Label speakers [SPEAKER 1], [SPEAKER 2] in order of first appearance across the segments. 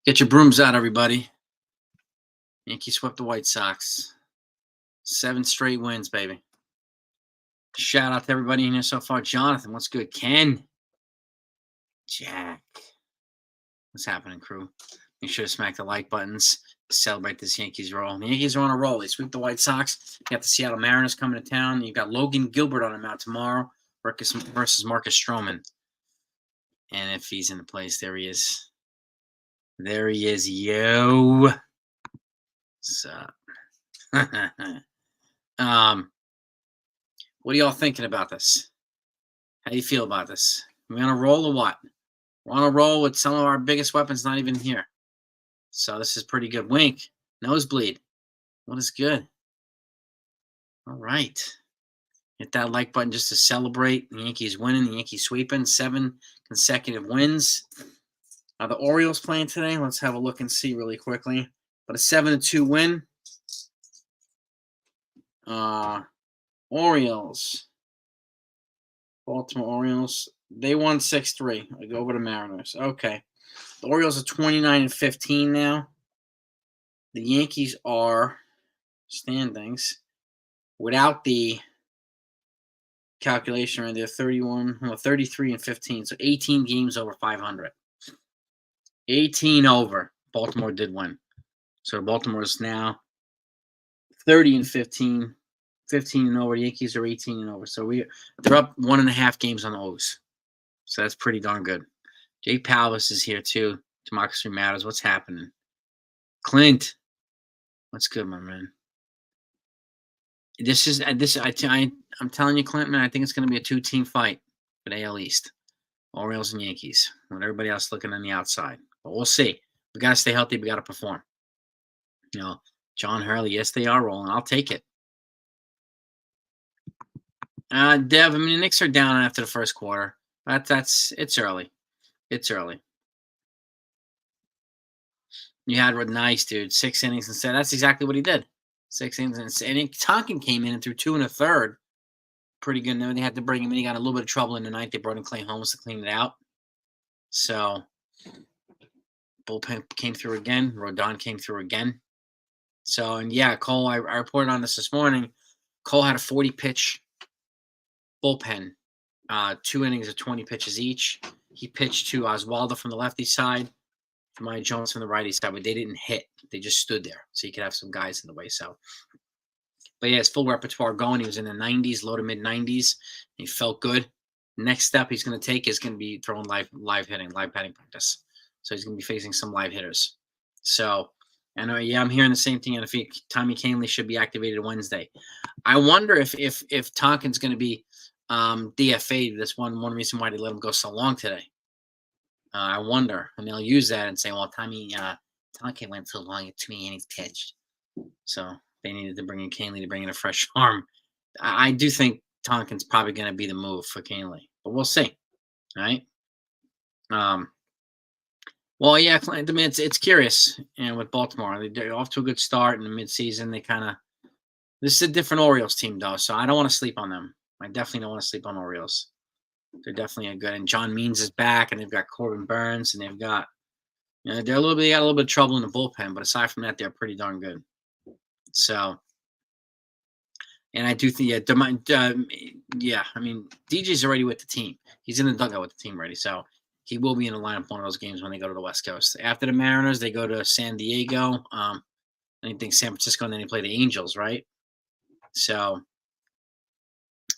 [SPEAKER 1] Get your brooms out, everybody. Yankees swept the White Sox. 7 straight wins, baby. Shout out to everybody in here so far. Jonathan, what's good? Ken. Jack. What's happening, crew? Make sure to smack the like buttons. Celebrate this Yankees roll. The Yankees are on a roll. They sweep the White Sox. You got the Seattle Mariners coming to town. You got Logan Gilbert on the mound tomorrow versus Marcus Stroman. And if he's in the place, there he is. There he is, yo. So, what are y'all thinking about this? How do you feel about this? We on a roll or what? We're on a roll with some of our biggest weapons not even here. So this is pretty good. Wink. Nosebleed. What is good? All right. Hit that like button just to celebrate the Yankees winning, the Yankees sweeping. 7 consecutive wins. Are the Orioles playing today? Let's have a look and see really quickly. But a 7-2 win. Orioles. Baltimore Orioles. They won 6-3. I go over to Mariners. Okay. The Orioles are 29-15 now. The Yankees are standings without the calculation right there. 33-15. So 18 games over 500. 18 over. Baltimore did win. So Baltimore is now 30-15. 15 and over. The Yankees are 18 and over. So they're up 1.5 games on the O's. So that's pretty darn good. Jay Palvis is here too. Democracy Matters. What's happening? Clint. What's good, my man? I'm telling you, Clint, man, I think it's going to be a 2-team fight for the AL East. Orioles and Yankees. With everybody else looking on the outside. But we'll see. We got to stay healthy. We got to perform. You know, John Hurley, yes, they are rolling. I'll take it. Dev, I mean, the Knicks are down after the first quarter. But it's early. It's early. You had nice, dude. 6 innings instead. That's exactly what he did. 6 innings. And Tonkin came in and threw 2 1/3. Pretty good. And then they had to bring him in. He got a little bit of trouble in the ninth. They brought in Clay Holmes to clean it out. So, bullpen came through again. Rodon came through again. So, and yeah, Cole, I reported on this morning. Cole had a 40-pitch bullpen. 2 innings of 20 pitches each. He pitched to Oswaldo from the lefty side, Maya Jones from the righty side, but they didn't hit. They just stood there, so you could have some guys in the way. So, but yeah, his full repertoire going. He was in the 90s, low to mid 90s. He felt good. Next step he's going to take is going to be throwing live batting practice. So he's going to be facing some live hitters. So, and I'm hearing the same thing. And Tommy Kahnle should be activated Wednesday. I wonder if Tonkin's going to be DFA'd. That's one reason why they let him go so long today. I wonder, and they'll use that and say, "Well, Tonkin went so long, too many innings pitched." So they needed to bring in Kahnle to bring in a fresh arm. I do think Tonkin's probably going to be the move for Kahnle, but we'll see. All right. Well, yeah, I mean, it's curious, with Baltimore, they're off to a good start in the midseason. This is a different Orioles team, though, so I don't want to sleep on them. I definitely don't want to sleep on Orioles. They're definitely a good, and John Means is back, and they've got Corbin Burns, and they've got, they got a little bit of trouble in the bullpen, but aside from that, they're pretty darn good. So, and I do think, I mean, DJ's already with the team. He's in the dugout with the team already, so he will be in the lineup one of those games when they go to the West Coast. After the Mariners, they go to San Diego. I think San Francisco, and then they play the Angels, right? So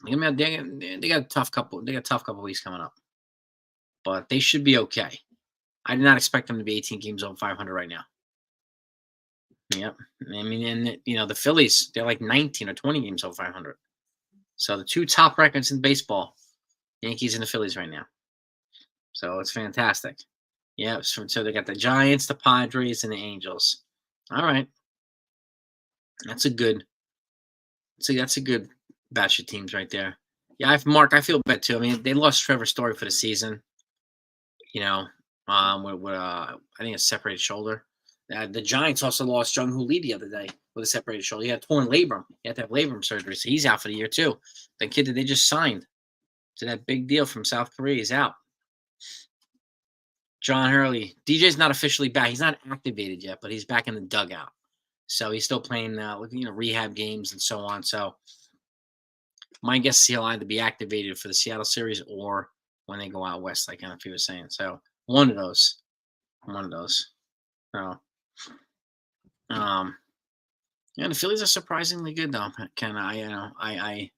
[SPEAKER 1] they got a tough couple. They got a tough couple weeks coming up, but they should be okay. I did not expect them to be 18 games over 500 right now. Yep. I mean, and the Phillies, they're like 19 or 20 games over 500. So the 2 top records in baseball, Yankees and the Phillies right now. So it's fantastic. Yeah. So they got the Giants, the Padres, and the Angels. All right. That's a good batch of teams right there. Yeah, I feel bad too. I mean, they lost Trevor Story for the season. I think a separated shoulder. The Giants also lost Jung-Hoo Lee the other day with a separated shoulder. He had torn labrum. He had to have labrum surgery, so he's out for the year too. The kid that they just signed to that big deal from South Korea is out. John Hurley. DJ's not officially back. He's not activated yet, but he's back in the dugout. So he's still playing, rehab games and so on. So my guess is he'll either be activated for the Seattle series or when they go out west, like he was saying. So one of those. So, the Phillies are surprisingly good, though. I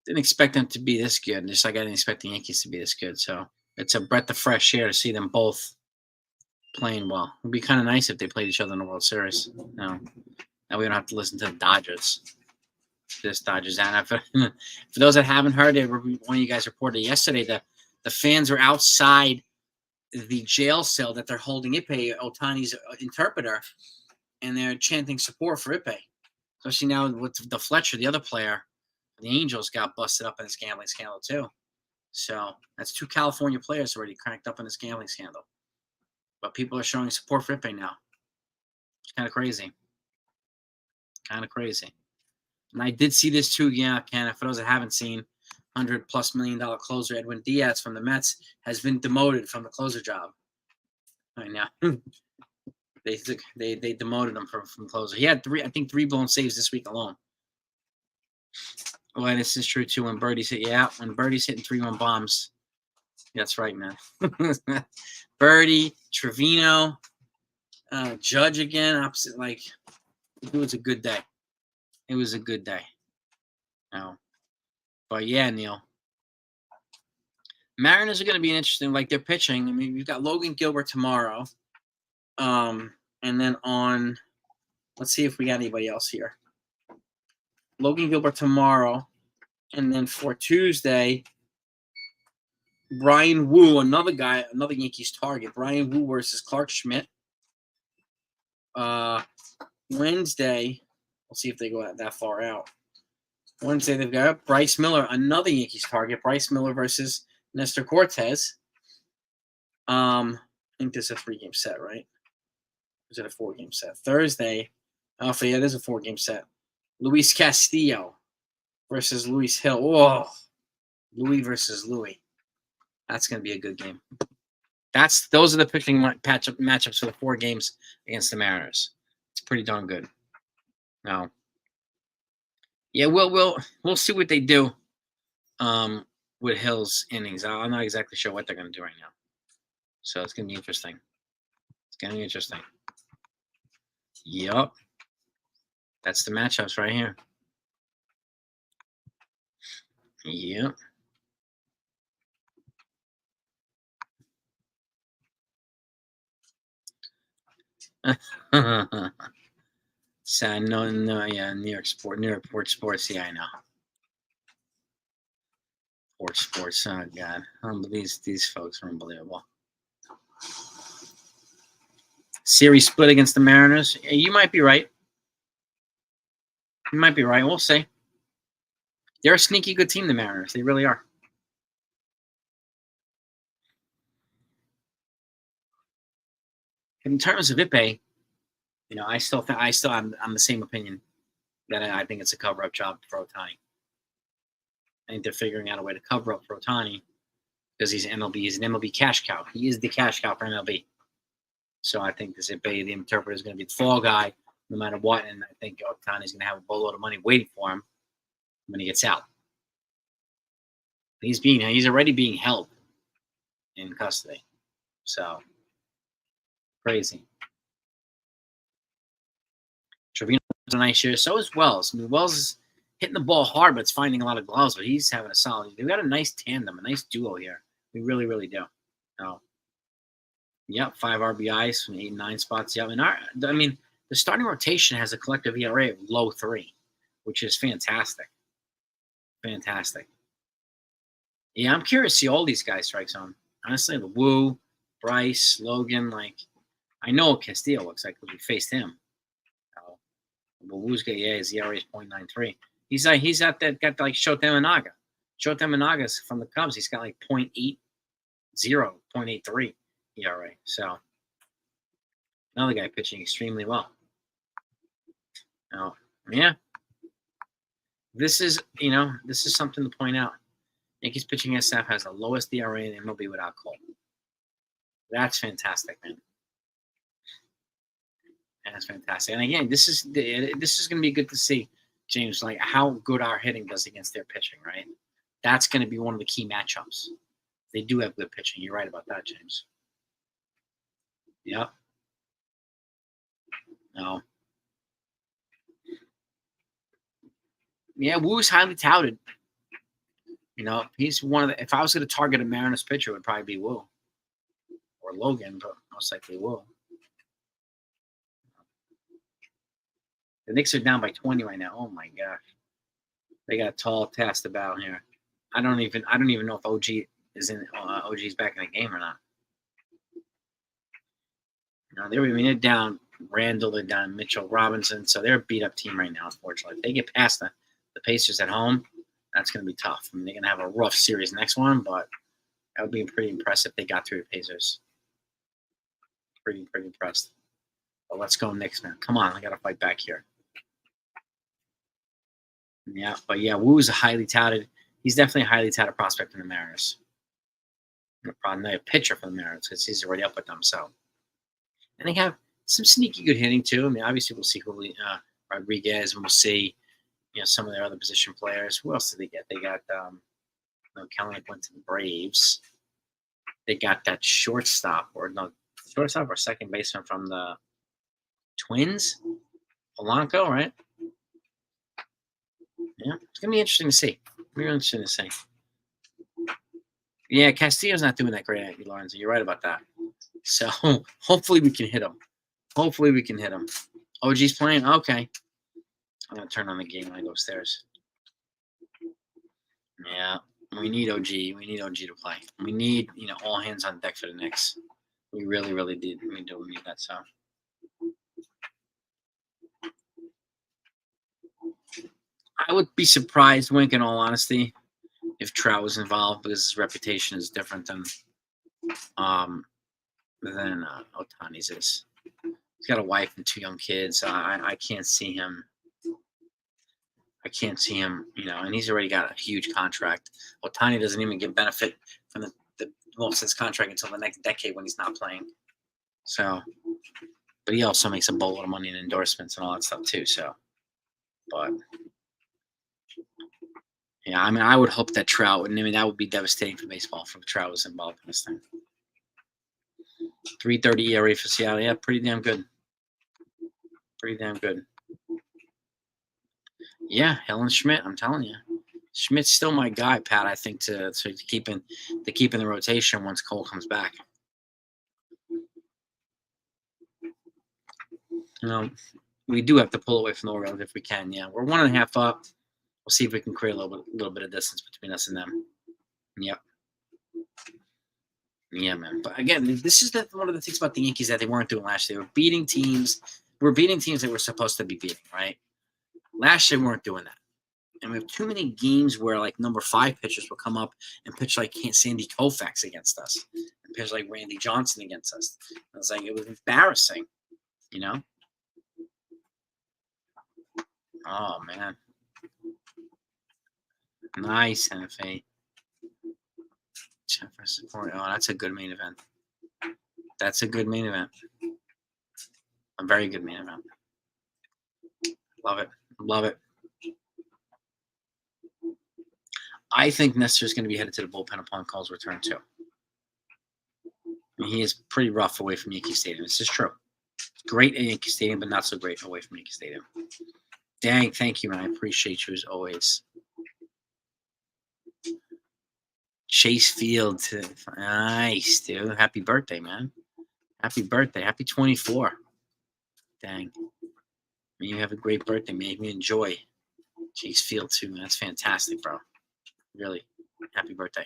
[SPEAKER 1] didn't expect them to be this good, just like I didn't expect the Yankees to be this good. So it's a breath of fresh air to see them both playing well. It'd be kind of nice if they played each other in the World Series. Now we don't have to listen to the Dodgers. This Dodgers. And for those that haven't heard it, one of you guys reported yesterday that the fans were outside the jail cell that they're holding Ippei, Ohtani's interpreter, and they're chanting support for Ippei. Especially now with the Fletcher, the other player, the Angels got busted up in this gambling scandal too. So that's 2 California players already cranked up in this gambling scandal. But people are showing support for Ippei now. It's kind of crazy. And I did see this too, Ken. For those that haven't seen, $100+ million closer Edwin Diaz from the Mets has been demoted from the closer job. Right now, they demoted him from closer. He had 3 blown saves this week alone. Oh, and this is true too. When Birdie's hitting 3-1 bombs, that's right, man. Birdie, Trevino, Judge again. Opposite, like it was a good day. But yeah, Neil. Mariners are going to be interesting. Like they're pitching. I mean, you've got Logan Gilbert tomorrow. And then let's see if we got anybody else here. Logan Gilbert tomorrow. And then for Tuesday, Brian Wu, another Yankees target. Brian Wu versus Clark Schmidt. Wednesday, we'll see if they go that far out. Wednesday, they've got Bryce Miller, another Yankees target. Bryce Miller versus Nestor Cortez. I think this is a 3-game set, right? Or is it a 4-game set? Thursday, there's a 4-game set. Luis Castillo versus Luis Hill. Whoa. Louis versus Louis. That's going to be a good game. Those are the pitching matchups for the 4 games against the Mariners. It's pretty darn good. Now, yeah, we'll see what they do with Hill's innings. I'm not exactly sure what they're going to do right now. So it's going to be interesting. Yup. That's the matchups right here. Yep. So yeah, New York Sports. Yeah, I know. Sports. Oh God, these folks are unbelievable. Series split against the Mariners. You might be right. We'll see. They're a sneaky good team, the Mariners. They really are. In terms of Ippei, I'm the same opinion that I think it's a cover-up job for Ohtani. I think they're figuring out a way to cover up for Ohtani because he's an MLB cash cow. He is the cash cow for MLB. So I think this Ippei, the interpreter, is going to be the fall guy no matter what, and I think Ohtani is going to have a boatload of money waiting for him when he gets out. He's already being held in custody. So crazy. Trevino has a nice year. So is Wells. I mean, Wells is hitting the ball hard, but it's finding a lot of gloves. But he's having a solid. We've got a nice tandem, a nice duo here. We really, really do. Oh, yep, 5 RBIs from 8 and 9 spots. Yep, and the starting rotation has a collective ERA of low 3, which is fantastic. Yeah, I'm curious to see all these guys strike zone. Honestly, the Wu, Bryce, Logan, I know what Castillo looks like because we faced him. But Wu's got, his ERA is 0.93. He's got Shota Imanaga. Shota Imanaga's from the Cubs. He's got 0.80, 0.83 ERA. So another guy pitching extremely well. Now, yeah, this is something to point out. Yankees pitching staff has the lowest ERA in MLB without Cole. That's fantastic, man. That's fantastic. And again, this is going to be good to see, James, like how good our hitting does against their pitching, right? That's going to be one of the key matchups. They do have good pitching. You're right about that, James. Yep. No. Yeah, Woo's highly touted. He's one of the. If I was going to target a Mariners pitcher, it would probably be Woo or Logan, but most likely Woo. The Knicks are down by 20 right now. Oh my gosh, they got a tall task about here. I don't even know if OG is in. OG's back in the game or not. No, they're down Randall, they're down Mitchell Robinson, so they're a beat up team right now. Unfortunately, if they get past the Pacers at home, that's going to be tough. I mean, they're going to have a rough series next one, but that would be pretty impressive if they got through the Pacers. Pretty impressed. But let's go Knicks, man. Come on, I got to fight back here. Yeah, but yeah, Wu is a highly touted. He's definitely a highly touted prospect in the Mariners. Probably a pitcher for the Mariners because he's already up with them. So, and they have some sneaky good hitting too. I mean, obviously we'll see Rodriguez, and we'll see some of their other position players. Who else did they get? They got Kelenic went to the Braves. They got that shortstop or second baseman from the Twins, Polanco, right? Yeah, it's gonna be interesting to see. Really interesting to see. Yeah, Castillo's not doing that great, Andy Lawrence. You're right about that. So hopefully we can hit him. OG's playing? Okay. I'm going to turn on the game when I go upstairs. Yeah, we need OG. We need OG to play. We need, all hands on deck for the Knicks. We really, really did. We do need that, so. I would be surprised, Wink, in all honesty, if Trout was involved because his reputation is different than Ohtani's is. He's got a wife and 2 young kids. I can't see him. And he's already got a huge contract. Ohtani doesn't even get benefit from the most of his contract until the next decade when he's not playing. So, but he also makes a boatload of money in endorsements and all that stuff too. So, but yeah, I mean, I would hope that Trout. I mean, that would be devastating for baseball if Trout was involved in this thing. 3.30 ERA for Seattle. Yeah, pretty damn good. Yeah, Helen Schmidt. I'm telling you, Schmidt's still my guy, Pat. I think to keep in the rotation once Cole comes back. We do have to pull away from the Orioles if we can. Yeah, we're 1.5 up. We'll see if we can create a little bit of distance between us and them. Yep. Yeah, man. But again, this is one of the things about the Yankees that they weren't doing last year. They were beating teams. We're beating teams that we're supposed to be beating, right? Last year, we weren't doing that. And we have too many games where, like, number 5 pitchers will come up and pitch like Sandy Koufax against us and pitch like Randy Johnson against us. It was embarrassing, Oh, man. Nice, NFA. Jefferson. Oh, that's a good main event. A very good main event. Love it. I think Nestor's going to be headed to the bullpen upon Cole's return, too. I mean, he is pretty rough away from Yankee Stadium. This is true. Great at Yankee Stadium, but not so great away from Yankee Stadium. Dang, thank you, man. I appreciate you as always. Chase Field. Nice, dude. Happy birthday, man. Happy birthday. Happy 24. Dang. You have a great birthday, man. You enjoy Chase Field, too, man. That's fantastic, bro. Really. Happy birthday.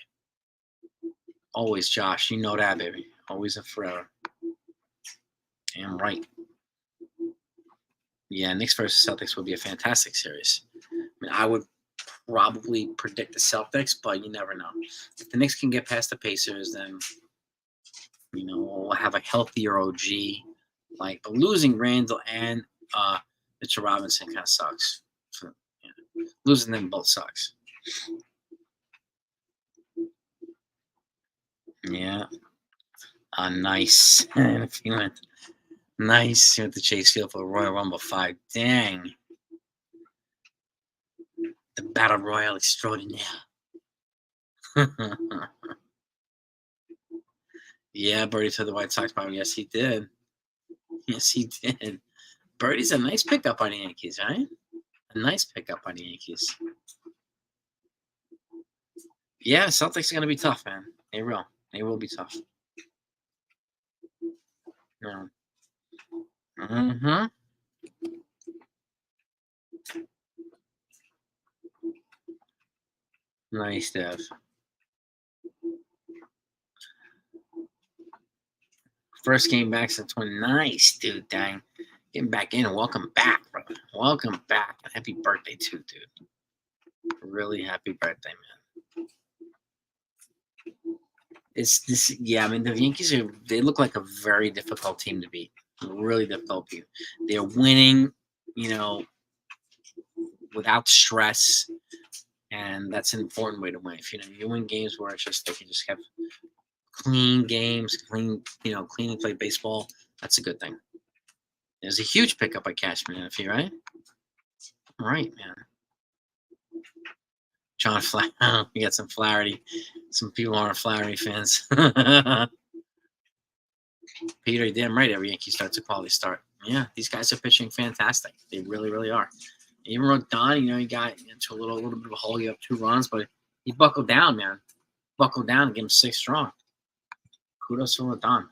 [SPEAKER 1] Always, Josh. You know that, baby. Always and forever. Damn right. Yeah, Knicks versus Celtics would be a fantastic series. I mean, I would probably predict the Celtics, but you never know. If the Knicks can get past the Pacers, then we'll have a healthier OG. But losing Randall and Mitchell Robinson kind of sucks. So, losing them both sucks. Yeah. Nice. If he went nice, he went to Chase Field for Royal Rumble 5. Dang. The Battle Royal extraordinaire. Yeah, Birdie to the White Sox probably. Yes, he did. Yes, he did. Birdie's a nice pickup on the Yankees, right? A nice pickup on the Yankees. Yeah, Celtics are going to be tough, man. They will. They will be tough. Yeah. Mm-hmm. Nice, Dev. First game back since 20. Nice, dude. Dang. Getting back in. Welcome back, brother. Welcome back. Happy birthday, too, dude. Really happy birthday, man. It's this. Yeah, I mean, the Yankees they look like a very difficult team to beat. Really difficult team. They're winning, without stress. And that's an important way to win. If you win games where it's just they can just have clean games, clean and play baseball, that's a good thing. There's a huge pickup by Cashman, if you right? Right, man. John Flaherty, we got some Flaherty. Some people aren't Flaherty fans. Peter, damn right. Every Yankee starts a quality start. Yeah, these guys are pitching fantastic. They really, really are. Even Rodon, he got into a little bit of a hole. He up 2 runs, but he buckled down, man. Buckled down and gave him 6 strong. Kudos for Rodon.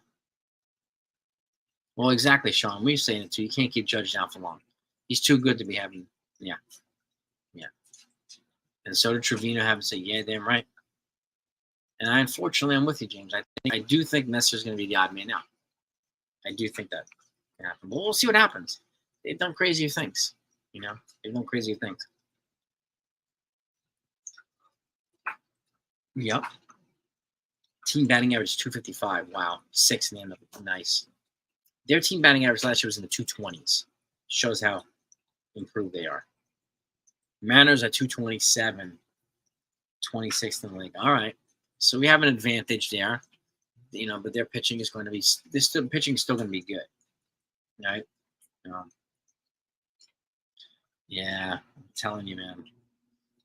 [SPEAKER 1] Well, exactly, Sean. We're saying it too. You can't keep Judge down for long. He's too good to be having. Yeah. And so did Trevino having to say, yeah, damn right. And unfortunately, I'm with you, James. I do think Nestor's going to be the odd man out. I do think that can happen. But we'll see what happens. They've done crazier things. They've done crazier things. Yep. Team batting average 255. Wow. 6 in the end of it. Nice. Their team batting average last year was in the 220s. Shows how improved they are. Mariners at 227. 26th in the league. All right. So we have an advantage there. But their pitching is going to be pitching is still going to be good. Right? Yeah, I'm telling you, man.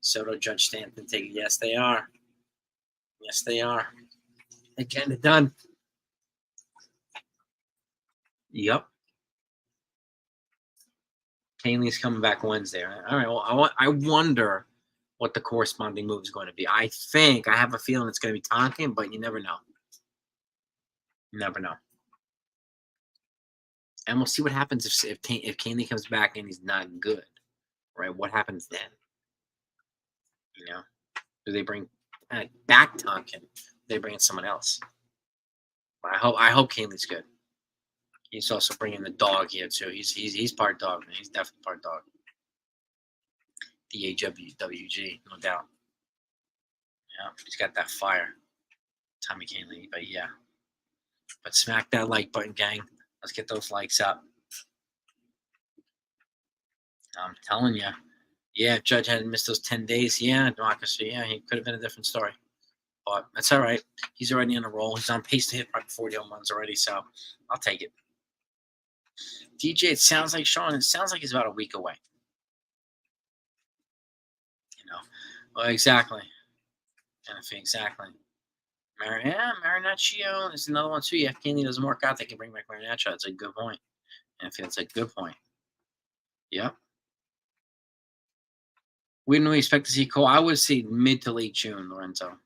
[SPEAKER 1] Soto, Judge, Stanton, take it. Yes, they are. Yes, they are. They're getting it done. Yep. Canley's coming back Wednesday. Right? All right. Well, I wonder what the corresponding move is going to be. I have a feeling it's going to be Tonkin, but you never know. You never know. And we'll see what happens if Canley comes back and he's not good. Right? What happens then? Do they bring back Tonkin? Do they bring in someone else? I hope Canley's good. He's also bringing the dog here too. He's part dog, man. He's definitely part dog. DAWG, no doubt. Yeah, he's got that fire, Tommy Canley. But yeah, smack that like button, gang. Let's get those likes up. I'm telling you. Yeah, if Judge hadn't missed those 10 days, yeah, democracy, yeah, he could have been a different story. But that's all right. He's already on a roll. He's on pace to hit probably 40 home runs already, so I'll take it. DJ, it sounds like Sean. It sounds like he's about a week away. Well, exactly. Exactly. Marinaccio is another one too. Yeah, if Canley doesn't work out, they can bring back Marinaccio. That's a good point. And it's a good point. Yep. When do we expect to see Cole? I would say mid to late June, Lorenzo.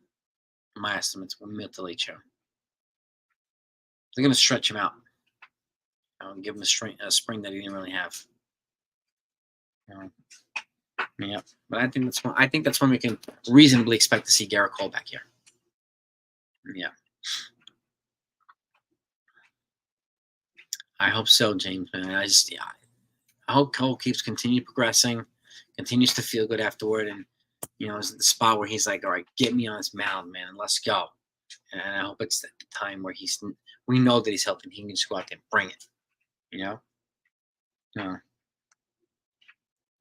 [SPEAKER 1] My estimates were mid to late June. They're going to stretch him out. Give him a spring that he didn't really have. Yeah, but I think that's when we can reasonably expect to see Garrett Cole back here. Yeah. I hope so, James, man. I hope Cole keeps continuing progressing, continues to feel good afterward, and is at the spot where he's like, all right, get me on this mound, man, and let's go. And I hope it's at the time where we know that he's healthy, he can just go out there and bring it. I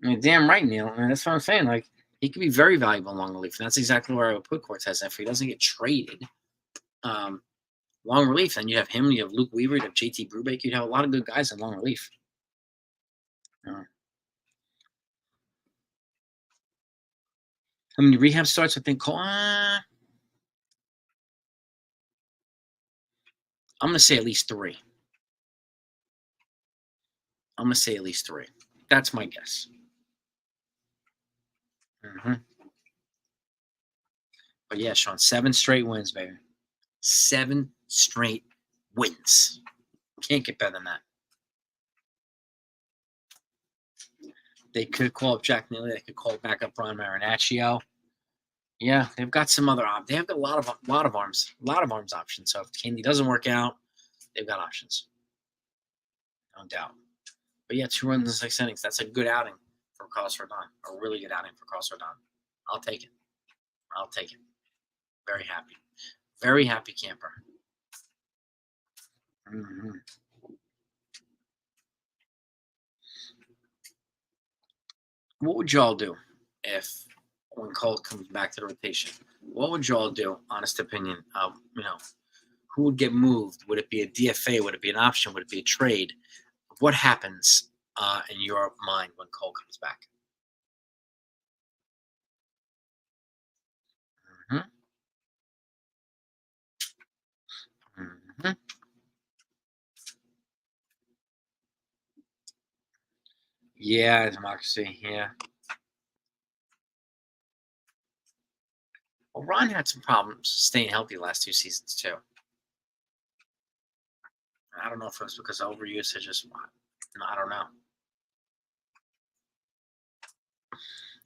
[SPEAKER 1] mean, damn right, Neil. I mean, that's what I'm saying. Like, he could be very valuable along the leaf, and that's exactly where I would put Cortez if he doesn't get traded. Long relief, and you have him, you have Luke Weaver, you have JT Brubaker, you'd have a lot of good guys in long relief. Uh, how many rehab starts? I think I'm going to say at least 3. I'm going to say at least 3. That's my guess. But yeah, Sean, 7 straight wins, baby. 7 straight wins. Can't get better than that. They could call up Jack Neely. They could call back up Ron Marinaccio. Yeah, they've got some other they have a lot of arms options. So if Candy doesn't work out, they've got options, no doubt. But yeah, 2 runs in 6 innings. That's a good outing for Carlos Rodon. A really good outing for Carlos Rodon. I'll take it. I'll take it. Very happy. Very happy camper. What would y'all do if when Cole comes back to the rotation? What would y'all do? Honest opinion. Who would get moved? Would it be a DFA? Would it be an option? Would it be a trade? What happens in your mind when Cole comes back? Yeah, democracy. Yeah. Well, Ron had some problems staying healthy the last 2 seasons too. I don't know if it was because of overuse or just I don't know.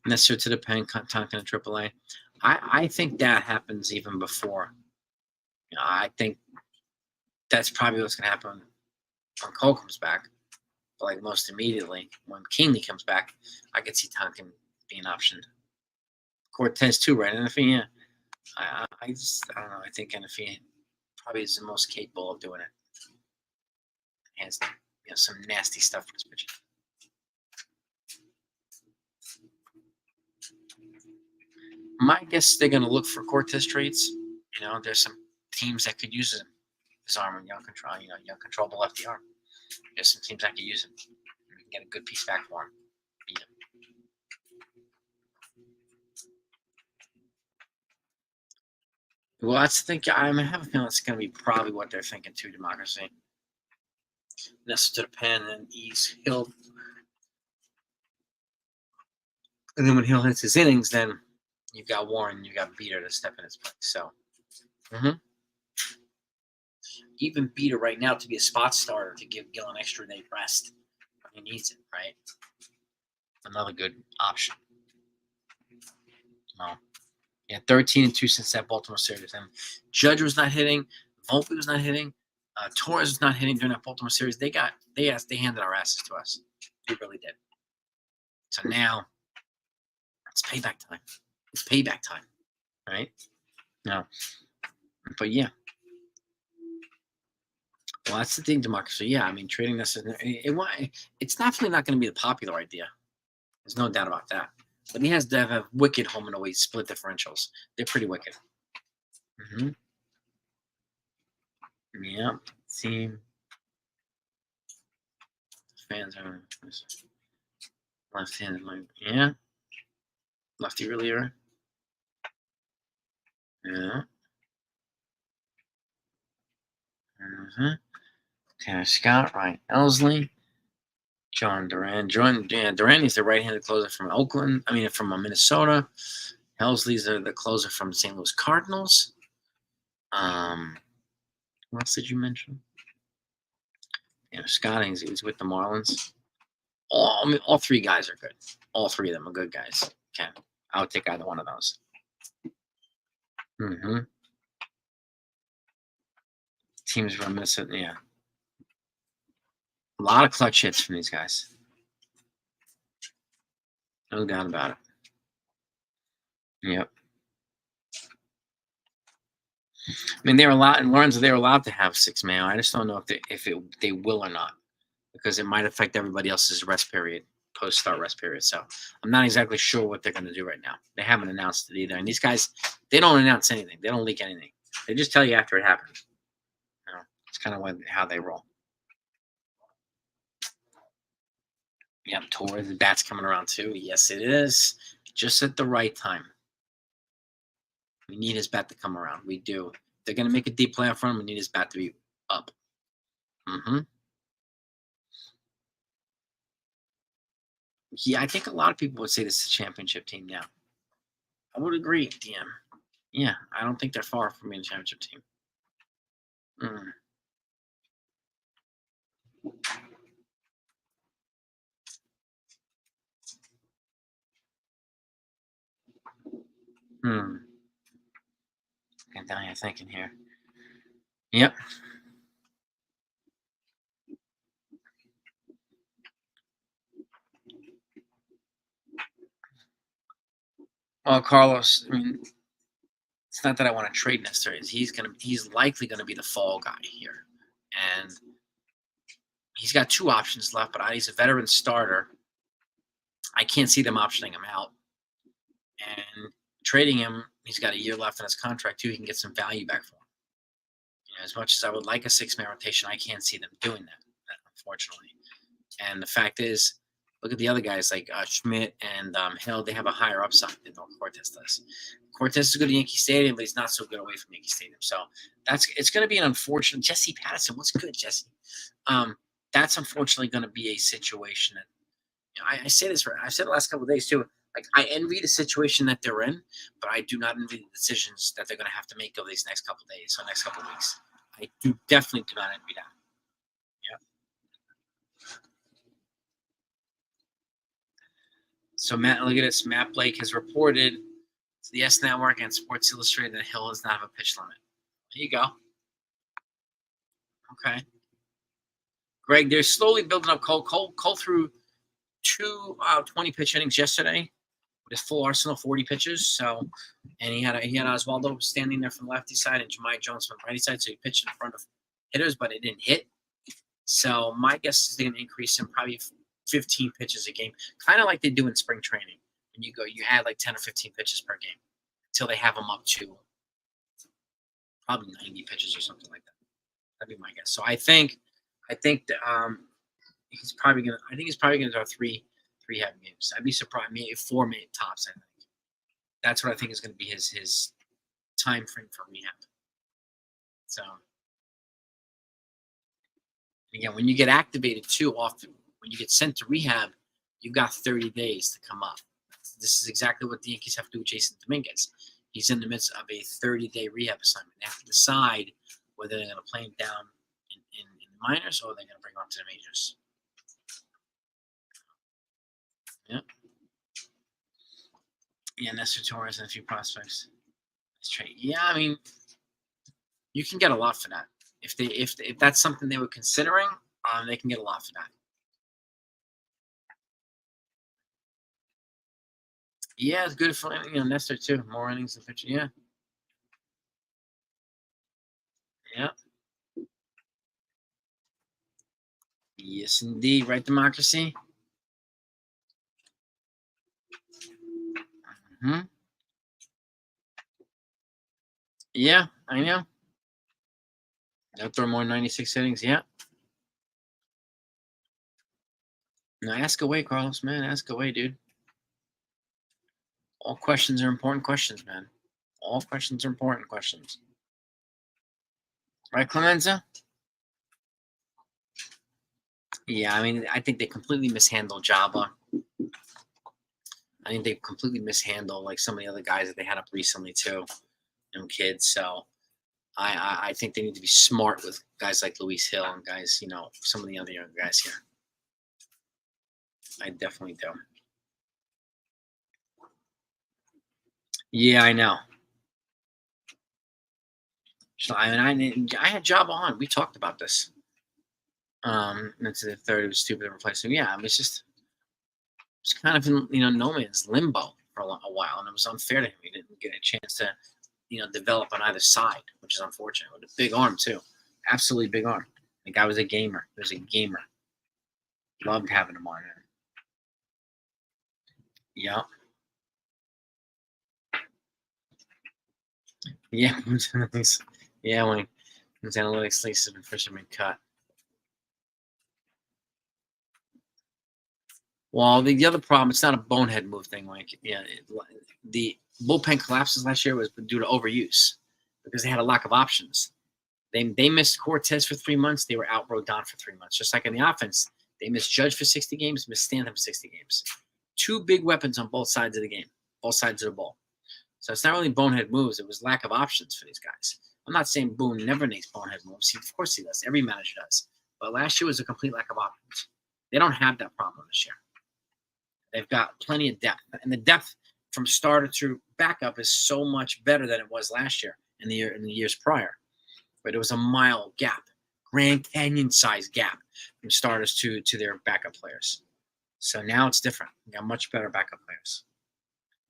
[SPEAKER 1] Necessary to the pen, talking to AAA. I think that happens even before. I think that's probably what's going to happen when Cole comes back. But like most immediately, when Keenly comes back, I could see Tonkin being optioned. Cortez too, right? And if he, I don't know. I think NFE probably is the most capable of doing it. He has some nasty stuff for his pitching. My guess they're going to look for Cortez trades. There's some teams that could use him. His arm and young control the lefty arm. There's some teams that could use him. We can get a good piece back for him. Beat him. Well, that's the thing. I have a feeling it's going to be probably what they're thinking too. Democracy. Nestle to the pen and ease Hill. And then when Hill hits his innings, then you've got Warren, you've got Beater to step in his place. So, even Beater right now to be a spot starter to give Gil an extra day rest. He needs it, right? Another good option. No. Yeah, 13-2 since that Baltimore series. And Judge was not hitting. Volpe was not hitting. Torres was not hitting during that Baltimore series. They handed our asses to us. They really did. So now it's payback time. It's payback time, right? No, but yeah. Well, that's the thing, democracy. Yeah, I mean, trading this it's definitely not going to be the popular idea. There's no doubt about that. But he has to have wicked home and away split differentials. They're pretty wicked. Yeah, team fans are left-handed. Yeah, lefty reliever. Yeah. Tanner Scott, Ryan Elsley, John Duran. Duran is the right-handed closer from Oakland. From Minnesota. Elsley's the closer from St. Louis Cardinals. What else did you mention? Scott, he's with the Marlins. All 3 guys are good. All 3 of them are good guys. Okay, I would take either one of those. Teams reminiscent, yeah. A lot of clutch hits from these guys. No doubt about it. Yep. They're allowed in Lorenzo. They're allowed to have 6 man. I just don't know if they will or not, because it might affect everybody else's rest period, post-start rest period. So I'm not exactly sure what they're going to do right now. They haven't announced it either. And these guys, they don't announce anything. They don't leak anything. They just tell you after it happens. kind of how they roll. Yep, Torres, the bat's coming around too. Yes, it is. Just at the right time. We need his bat to come around. We do. If they're going to make a deep playoff run, we need his bat to be up. Yeah, I think a lot of people would say this is a championship team now. I would agree, DM. Yeah, I don't think they're far from being a championship team. Can't tell you thinking here. Yep. Well, Carlos, I mean, it's not that I want to trade necessarily. He's likely gonna be the fall guy here, and he's got two options left. But he's a veteran starter. I can't see them optioning him out, and trading him. He's got a year left on his contract too. He can get some value back for him. As much as I would like a 6-man rotation, I can't see them doing that, unfortunately. And the fact is, look at the other guys like Schmidt and Hill. They have a higher upside than Cortez does. Cortez is good at Yankee Stadium, but he's not so good away from Yankee Stadium. So it's going to be an unfortunate. Jesse Patterson, what's good, Jesse? That's unfortunately going to be a situation that I say this. I've said the last couple of days too. Like I envy the situation that they're in, but I do not envy the decisions that they're going to have to make over these next couple of days or next couple of weeks. I definitely do not envy that. Yep. So Matt, look at this. Matt Blake has reported to the S Network and Sports Illustrated that Hill does not have a pitch limit. There you go. Okay. Greg, they're slowly building up. Cole threw two 20-pitch innings yesterday with his full arsenal, 40 pitches. So, and he had Oswaldo standing there from the lefty side and Jahmai Jones from the righty side. So he pitched in front of hitters, but it didn't hit. So my guess is they're going to increase him probably 15 pitches a game, kind of like they do in spring training. When you add like 10 or 15 pitches per game until they have him up to probably 90 pitches or something like that. That'd be my guess. So I think he's probably gonna throw three heavy games. I'd be surprised. Maybe 4 minute tops. I think that's what I think is going to be his time frame for rehab. So again, when you get activated too often, when you get sent to rehab, you've got 30 days to come up. This is exactly what the Yankees have to do with Jason Dominguez. He's in the midst of a 30-day rehab assignment. They have to decide whether they're going to play him down in the minors or they're going to bring him up to the majors. Yeah. Yeah, Nestor Torres and a few prospects. Yeah, I mean, you can get a lot for that. If that's something they were considering, they can get a lot for that. Yeah, it's good for Nestor too. More innings and pitching. Yeah. Yeah. Yes, indeed. Right, democracy. Yeah, I know. They'll throw more 96 innings. Yeah. No, ask away, Carlos, man. Ask away, dude. All questions are important questions, man. All questions are important questions. Right, Clemenza? Yeah, I mean, I think they completely mishandled Jabba. I think they completely mishandled like some of the other guys that they had up recently too, kids. So I think they need to be smart with guys like Luis Hill and guys, some of the other younger guys here. I definitely do. Yeah, I know. So I had Jabba on. We talked about this. Into the third, it was stupid to replace him. Yeah, it was kind of in no man's limbo for a while, and it was unfair to him. He didn't get a chance to develop on either side, which is unfortunate. With a big arm too, absolutely big arm. The guy was a gamer. He was a gamer. Loved having him on there. Yeah. Yeah. Yeah. His analytics lease has been officially been cut. Well, the other problem, it's not a bonehead move thing. Like, yeah, the bullpen collapses last year was due to overuse because they had a lack of options. They missed Cortez for 3 months. They were out Rodon for 3 months. Just like in the offense, they missed Judge for 60 games, missed Stanton for 60 games. Two big weapons on both sides of the game, both sides of the ball. So it's not really bonehead moves. It was lack of options for these guys. I'm not saying Boone never makes bonehead moves. Of course he does. Every manager does. But last year was a complete lack of options. They don't have that problem this year. They've got plenty of depth. And the depth from starter to backup is so much better than it was last year in the years prior. But it was a mile gap, Grand Canyon-sized gap from starters to their backup players. So now it's different. You got much better backup players,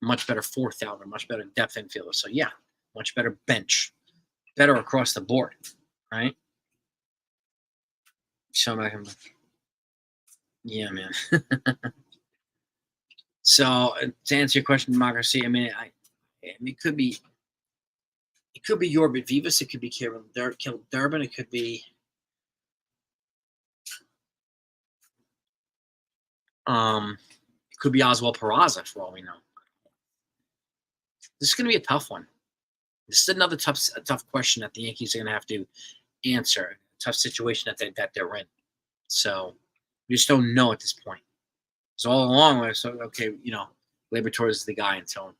[SPEAKER 1] much better fourth outer, much better depth infielder. So yeah, much better bench, better across the board, right? So yeah, man. So to answer your question, Democracy, I mean, it could be Yorbit Vivas, it could be Kirill Durbin, it could be Oswald Peraza for all we know. This is going to be a tough one. This is another tough question that the Yankees are going to have to answer. A tough situation that they're in. So we just don't know at this point. So all along, so okay, Labor Torres is the guy until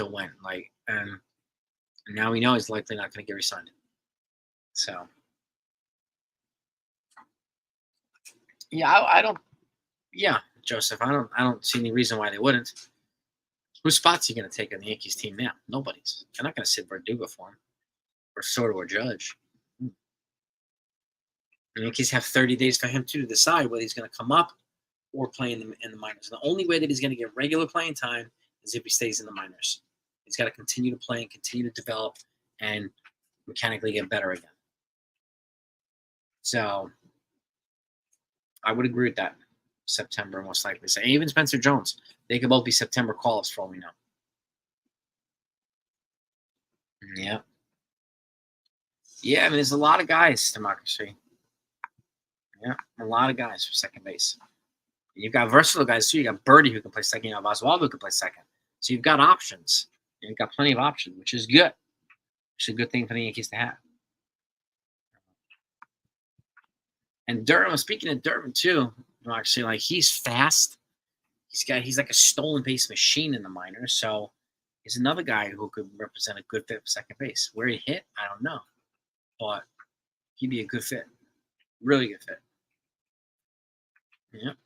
[SPEAKER 1] when? Like, and now we know he's likely not going to get re-signed. So yeah, I don't. Yeah, Joseph, I don't see any reason why they wouldn't. Whose spot's he going to take on the Yankees team now? Nobody's. They're not going to sit Verdugo for him, or Soto or Judge. The Yankees have 30 days for him to decide whether he's going to come up or play in the minors. And the only way that he's going to get regular playing time is if he stays in the minors. He's got to continue to play and continue to develop and mechanically get better again. So I would agree with that. September, most likely. So even Spencer Jones, they could both be September call-ups for all we know. Yeah. Yeah, I mean, there's a lot of guys, Democracy. Yeah, a lot of guys for second base. You've got versatile guys, too. You got Birdie, who can play second. You have Oswaldo, who can play second. So you've got options. You've got plenty of options, which is good. Which is a good thing for the Yankees to have. And Durham, speaking of Durham, too, actually, like, he's fast. He's like a stolen base machine in the minors. So he's another guy who could represent a good fit for second base. Where he hit, I don't know. But he'd be a good fit. Really good fit. Yep.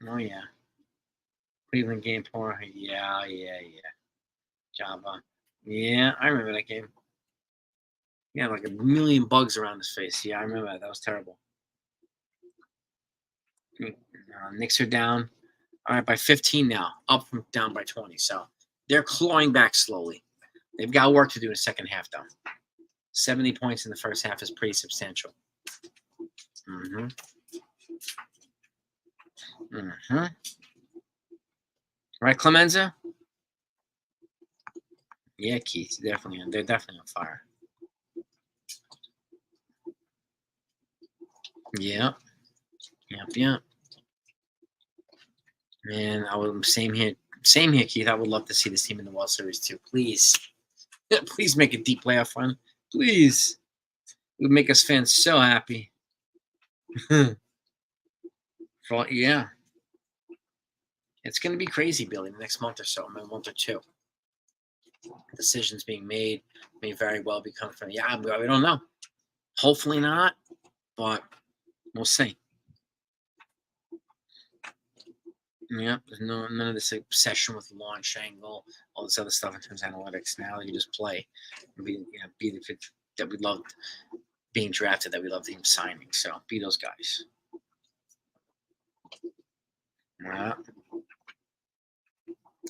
[SPEAKER 1] Oh, yeah. Cleveland game for yeah. Java. Yeah, I remember that game. Yeah, like a million bugs around his face. Yeah, I remember that. That was terrible. Knicks are down. All right, by 15 now, up from down by 20. So they're clawing back slowly. They've got work to do in the second half, though. 70 points in the first half is pretty substantial. Right, Clemenza? Yeah, Keith, they're definitely on fire. Yeah. Yep. Man, same here, Keith. I would love to see this team in the World Series too. Please. Please make a deep playoff run. Please. It would make us fans so happy. Yeah. It's going to be crazy, Billy, the next month or so, a month or two. Decisions being made may very well become from, we don't know. Hopefully not, but we'll see. Yeah, there's none of this obsession with launch angle, all this other stuff in terms of analytics. Now you just play and be the fit that we loved being drafted, that we loved him signing. So be those guys. Yeah.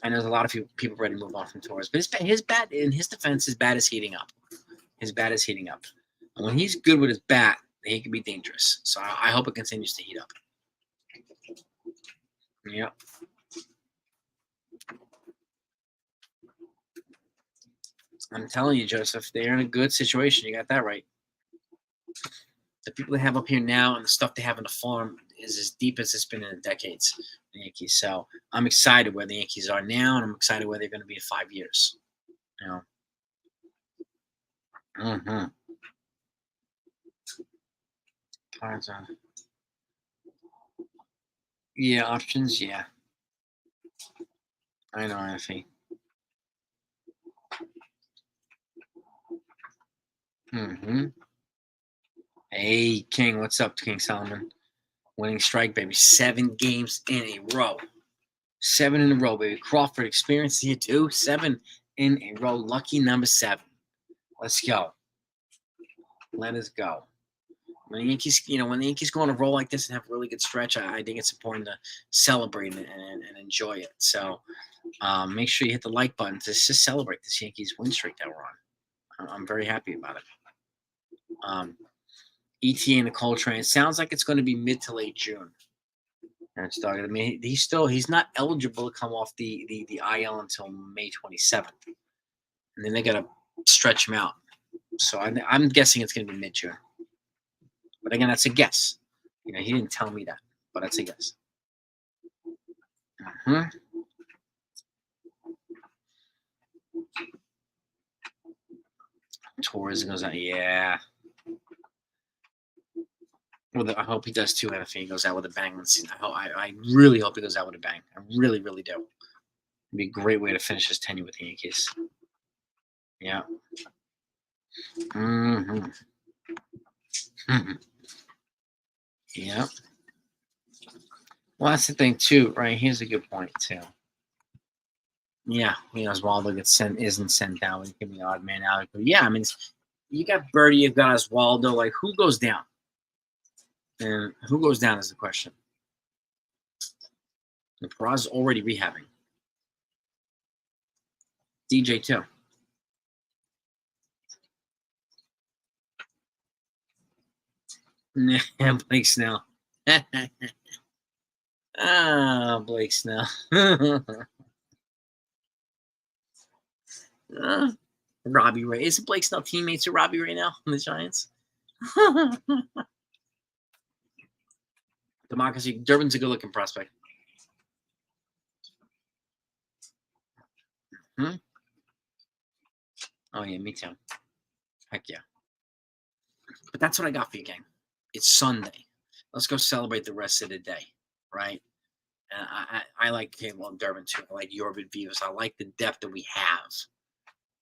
[SPEAKER 1] And there's a lot of people ready to move on from Torres. But his bat, in his defense, his bat is heating up. And when he's good with his bat, he can be dangerous. So I hope it continues to heat up. Yep. I'm telling you, Joseph, they're in a good situation. You got that right. The people they have up here now and the stuff they have in the farm is as deep as it's been in the decades. The Yankees. So I'm excited where the Yankees are now, and I'm excited where they're going to be in 5 years. You know. Mm-hmm. Yeah, options. Yeah, I know, Anthony. Mm-hmm. Hey, King, what's up, King Solomon? Winning strike, baby. 7 games in a row. 7 in a row, baby. Crawford experience here too. 7 in a row. Lucky number 7. Let's go. Let us go. When the Yankees, when the Yankees go on a roll like this and have a really good stretch, I think it's important to celebrate and enjoy it. So make sure you hit the like button to just celebrate this Yankees win streak that we're on. I'm very happy about it. ETA and the Coltrane. It sounds like it's going to be mid to late June. And it's talking. I mean, he's not eligible to come off the IL until May 27th, and then they got to stretch him out. So I'm guessing it's going to be mid June. But again, that's a guess. He didn't tell me that, but that's a guess. Torres goes out. Yeah. Well, I hope he does too, Anthony. He goes out with a bang this season. I really hope he goes out with a bang. I really, really do. It'd be a great way to finish his tenure with the Yankees. Yeah. Mm-hmm. Mm-hmm. Yeah. Well, that's the thing too, right? Here's a good point too. Yeah, Oswaldo isn't sent down. He can be odd man out. But yeah, I mean, you got Birdie, you've got Oswaldo. Like, who goes down? And who goes down is the question. And Peraza's already rehabbing. DJ too. Blake Snell. Blake Snell. Robbie Ray. Isn't Blake Snell teammates with Robbie Ray now on the Giants? Democracy. Durbin's a good-looking prospect. Oh, yeah, me too. Heck yeah. But that's what I got for you, gang. It's Sunday. Let's go celebrate the rest of the day, right? And I like Durbin too. I like Yorvin Vivas. I like the depth that we have.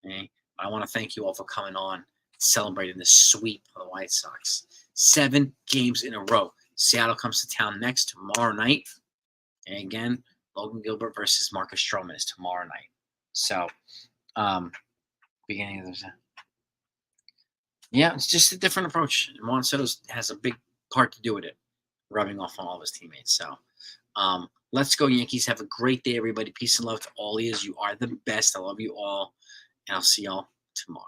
[SPEAKER 1] Okay? I want to thank you all for coming on, celebrating the sweep of the White Sox. 7 games in a row. Seattle comes to town next tomorrow night. And again, Logan Gilbert versus Marcus Stroman is tomorrow night. So, beginning of the yeah, it's just a different approach. Juan Soto has a big part to do with it, rubbing off on all of his teammates. So, let's go, Yankees. Have a great day, everybody. Peace and love to all of you. You are the best. I love you all. And I'll see y'all tomorrow.